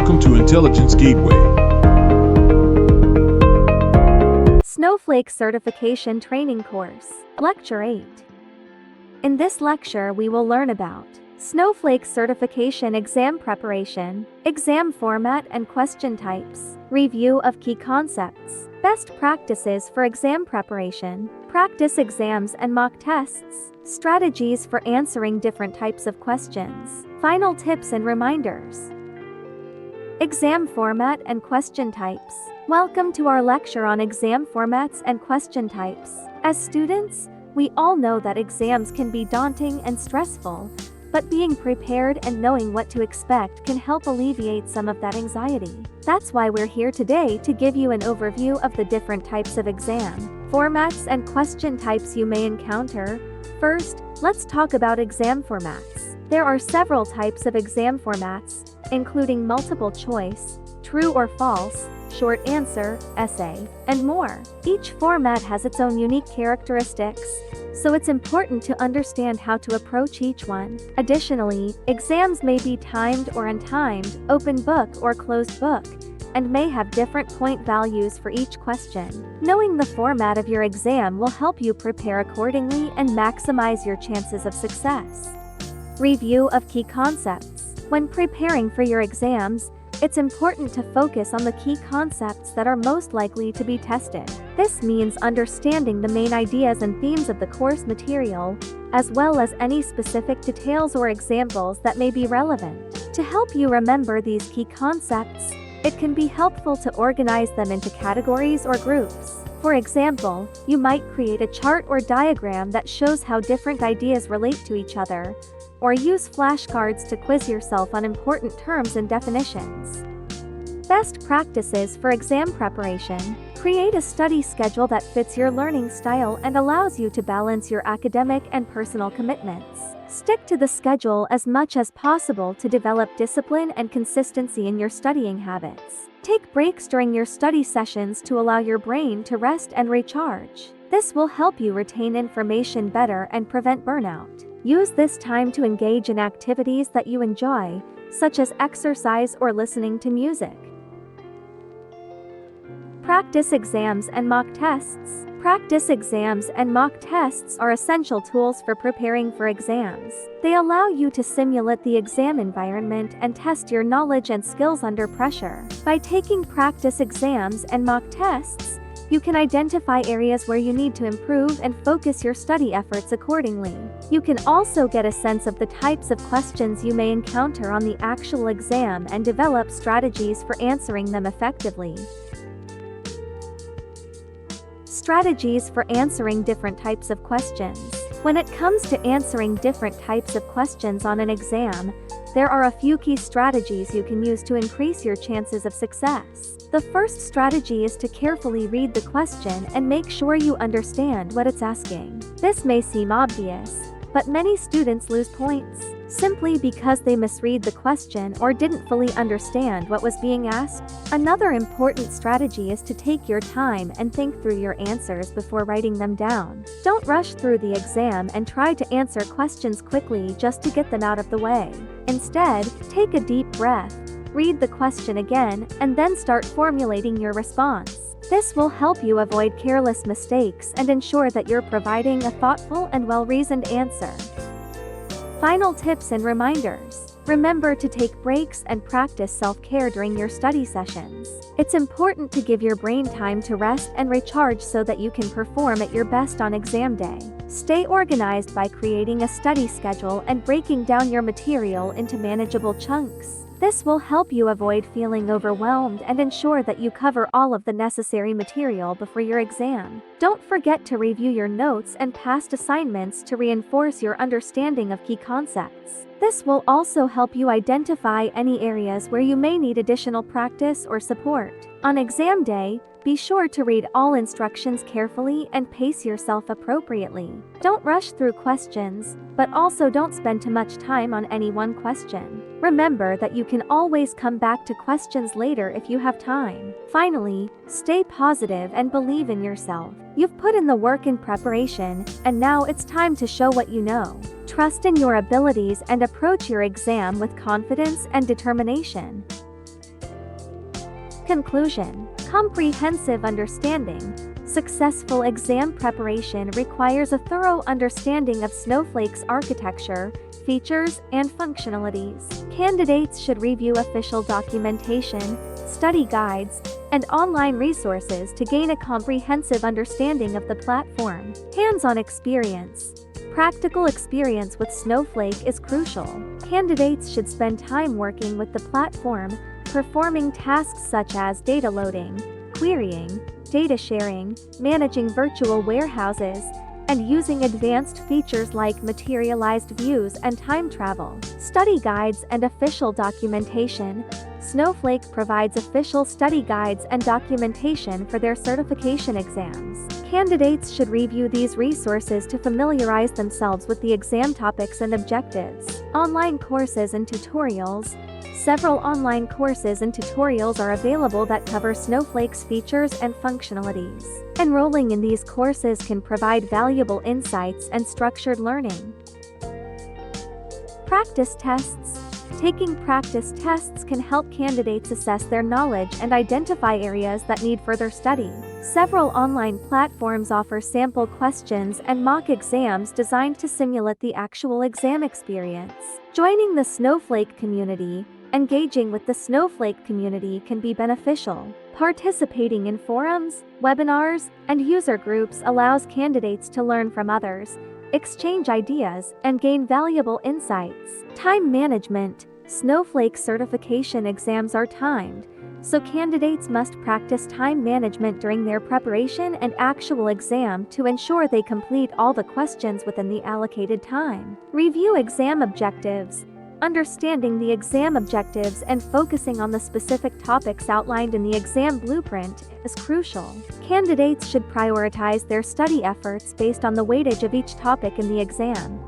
Welcome to Intelligence Gateway. Snowflake Certification Training Course, Lecture 8. In this lecture we will learn about Snowflake Certification Exam Preparation, Exam Format and Question Types, Review of Key Concepts, Best Practices for Exam Preparation, Practice Exams and Mock Tests, Strategies for Answering Different Types of Questions, Final Tips and Reminders. Exam Format and Question Types. Welcome to our lecture on exam formats and question types. As students, we all know that exams can be daunting and stressful, but being prepared and knowing what to expect can help alleviate some of that anxiety. That's why we're here today to give you an overview of the different types of exam formats and question types you may encounter. First, let's talk about exam formats. There are several types of exam formats, including multiple choice, true or false, short answer, essay, and more. Each format has its own unique characteristics, so it's important to understand how to approach each one. Additionally, exams may be timed or untimed, open book or closed book, and may have different point values for each question. Knowing the format of your exam will help you prepare accordingly and maximize your chances of success. Review of key concepts. When preparing for your exams, it's important to focus on the key concepts that are most likely to be tested. This means understanding the main ideas and themes of the course material, as well as any specific details or examples that may be relevant. To help you remember these key concepts, it can be helpful to organize them into categories or groups. For example, you might create a chart or diagram that shows how different ideas relate to each other, or use flashcards to quiz yourself on important terms and definitions. Best practices for exam preparation. Create a study schedule that fits your learning style and allows you to balance your academic and personal commitments. Stick to the schedule as much as possible to develop discipline and consistency in your studying habits. Take breaks during your study sessions to allow your brain to rest and recharge. This will help you retain information better and prevent burnout. Use this time to engage in activities that you enjoy, such as exercise or listening to music. Practice exams and mock tests. Practice exams and mock tests are essential tools for preparing for exams. They allow you to simulate the exam environment and test your knowledge and skills under pressure. By taking practice exams and mock tests, you can identify areas where you need to improve and focus your study efforts accordingly. You can also get a sense of the types of questions you may encounter on the actual exam and develop strategies for answering them effectively. Strategies for answering different types of questions. When it comes to answering different types of questions on an exam, there are a few key strategies you can use to increase your chances of success. The first strategy is to carefully read the question and make sure you understand what it's asking. This may seem obvious, but many students lose points simply because they misread the question or didn't fully understand what was being asked. Another important strategy is to take your time and think through your answers before writing them down. Don't rush through the exam and try to answer questions quickly just to get them out of the way. Instead, take a deep breath, read the question again, and then start formulating your response. This will help you avoid careless mistakes and ensure that you're providing a thoughtful and well-reasoned answer. Final tips and reminders. Remember to take breaks and practice self-care during your study sessions. It's important to give your brain time to rest and recharge so that you can perform at your best on exam day. Stay organized by creating a study schedule and breaking down your material into manageable chunks. This will help you avoid feeling overwhelmed and ensure that you cover all of the necessary material before your exam. Don't forget to review your notes and past assignments to reinforce your understanding of key concepts. This will also help you identify any areas where you may need additional practice or support. On exam day, be sure to read all instructions carefully and pace yourself appropriately. Don't rush through questions, but also don't spend too much time on any one question. Remember that you can always come back to questions later if you have time. Finally, stay positive and believe in yourself. You've put in the work in preparation, and now it's time to show what you know. Trust in your abilities and approach your exam with confidence and determination. Conclusion: comprehensive understanding. Successful exam preparation requires a thorough understanding of Snowflake's architecture, features, and functionalities. Candidates should review official documentation, study guides, and online resources to gain a comprehensive understanding of the platform. Hands-on experience. Practical experience with Snowflake is crucial. Candidates should spend time working with the platform, performing tasks such as data loading, querying, data sharing, managing virtual warehouses, and using advanced features like materialized views and time travel. Study guides and official documentation. Snowflake provides official study guides and documentation for their certification exams. Candidates should review these resources to familiarize themselves with the exam topics and objectives. Online courses and tutorials. Several online courses and tutorials are available that cover Snowflake's features and functionalities. Enrolling in these courses can provide valuable insights and structured learning. Practice tests. Taking practice tests can help candidates assess their knowledge and identify areas that need further study. Several online platforms offer sample questions and mock exams designed to simulate the actual exam experience. Joining the Snowflake community. Engaging with the Snowflake community can be beneficial. Participating in forums, webinars, and user groups allows candidates to learn from others, exchange ideas, and gain valuable insights. Time management. Snowflake certification exams are timed, so candidates must practice time management during their preparation and actual exam to ensure they complete all the questions within the allocated time. Review exam objectives. Understanding the exam objectives and focusing on the specific topics outlined in the exam blueprint is crucial. Candidates should prioritize their study efforts based on the weightage of each topic in the exam.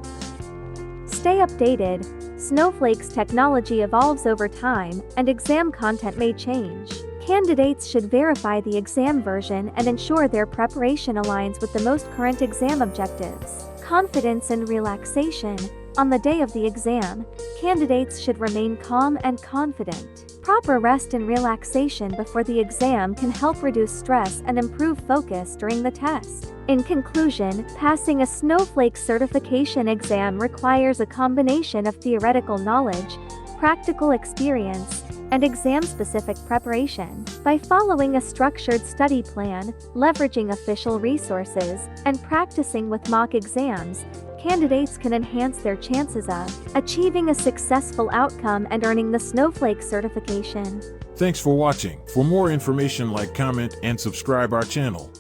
Stay updated. Snowflake's technology evolves over time, and exam content may change. Candidates should verify the exam version and ensure their preparation aligns with the most current exam objectives. Confidence and relaxation. On the day of the exam, candidates should remain calm and confident. Proper rest and relaxation before the exam can help reduce stress and improve focus during the test. In conclusion, passing a Snowflake certification exam requires a combination of theoretical knowledge, practical experience, and exam-specific preparation. By following a structured study plan, leveraging official resources, and practicing with mock exams, candidates can enhance their chances of achieving a successful outcome and earning the Snowflake certification. Thanks for watching. For more information, like, comment, and subscribe our channel.